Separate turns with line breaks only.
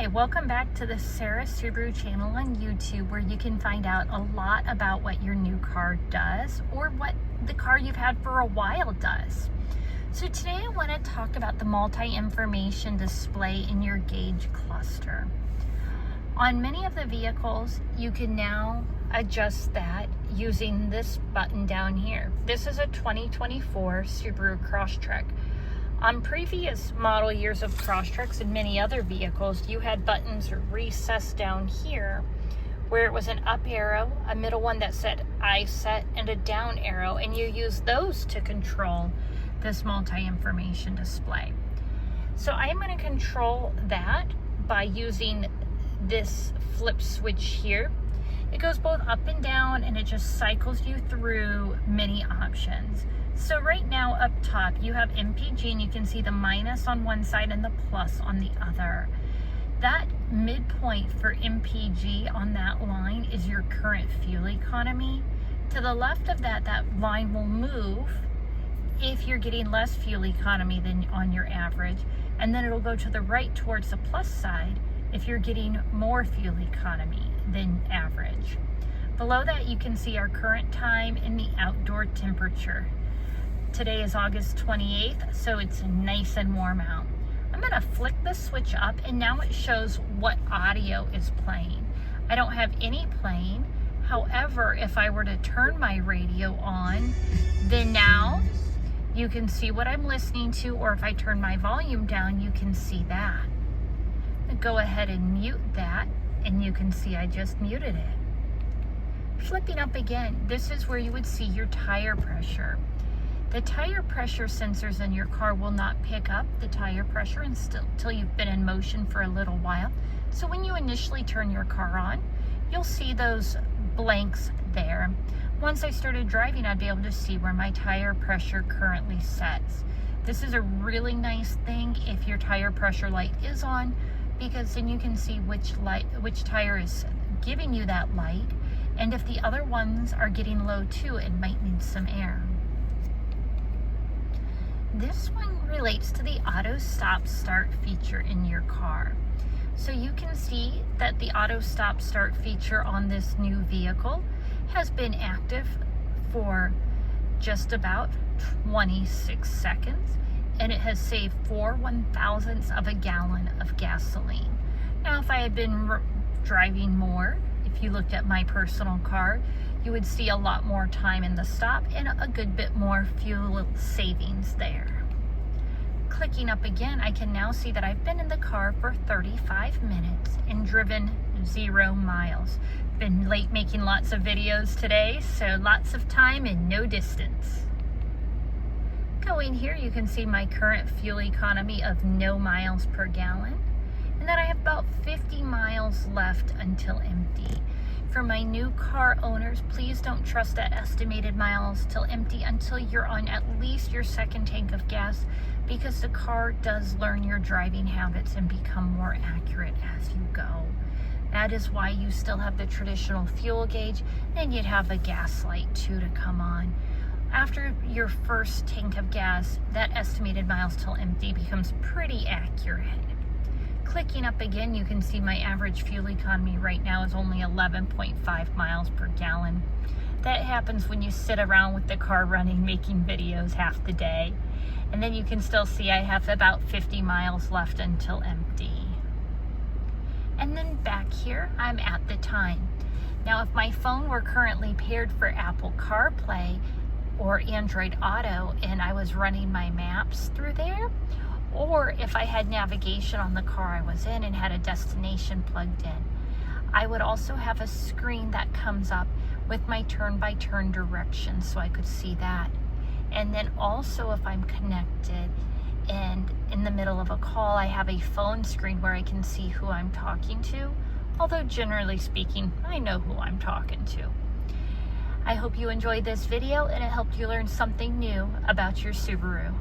Hi, welcome back to the Sarah Subaru channel on YouTube, where you can find out a lot about what your new car does or what the car you've had for a while does. So today I want to talk about the multi-information display in your gauge cluster. On many of the vehicles, you can now adjust that using this button down here. This is a 2024 Subaru Crosstrek. On previous model years of Crosstreks and many other vehicles, you had buttons recessed down here where it was an up arrow, a middle one that said I set, and a down arrow, and you use those to control this multi-information display. So I'm going to control that by using this flip switch here. It goes both up and down, and it just cycles you through many options. So right now up top you have MPG, and you can see the minus on one side and the plus on the other. That midpoint for MPG on that line is your current fuel economy. To the left of that, that line will move if you're getting less fuel economy than on your average, and then it'll go to the right towards the plus side if you're getting more fuel economy than average. Below that you can see our current time and the outdoor temperature. Today is August 28th, so it's nice and warm out. I'm going to flick the switch up, and now it shows what audio is playing. I don't have any playing. However, if I were to turn my radio on, then now you can see what I'm listening to, or if I turn my volume down, you can see that. Go ahead and mute that, and you can see I just muted it. Flipping up again, this is where you would see your tire pressure. The tire pressure sensors in your car will not pick up the tire pressure until you've been in motion for a little while. So when you initially turn your car on, you'll see those blanks there. Once I started driving, I'd be able to see where my tire pressure currently sets. This is a really nice thing if your tire pressure light is on, because then you can see which tire is giving you that light, and if the other ones are getting low too, it might need some air. This one relates to the auto stop start feature in your car. So you can see that the auto stop start feature on this new vehicle has been active for just about 26 seconds, and it has saved 4/1000ths of a gallon of gasoline. Now, if I had been driving more, if you looked at my personal car, you would see a lot more time in the stop and a good bit more fuel savings there. Clicking up again, I can now see that I've been in the car for 35 minutes and driven 0 miles. Been late making lots of videos today, so lots of time and no distance. Going here, you can see my current fuel economy of no miles per gallon, and then I have about 50 miles left until empty. For my new car owners, please don't trust that estimated miles till empty until you're on at least your second tank of gas, because the car does learn your driving habits and become more accurate as you go. That is why you still have the traditional fuel gauge, and you'd have a gas light too to come on. After your first tank of gas, that estimated miles till empty becomes pretty accurate. Clicking up again, you can see my average fuel economy right now is only 11.5 miles per gallon. That happens when you sit around with the car running, making videos half the day. And then you can still see I have about 50 miles left until empty. And then back here, I'm at the time. Now, if my phone were currently paired for Apple CarPlay or Android Auto, and I was running my maps through there, or if I had navigation on the car I was in and had a destination plugged in, I would also have a screen that comes up with my turn-by-turn directions, so I could see that. And then also, if I'm connected and in the middle of a call, I have a phone screen where I can see who I'm talking to, although generally speaking, I know who I'm talking to. I hope you enjoyed this video and it helped you learn something new about your Subaru.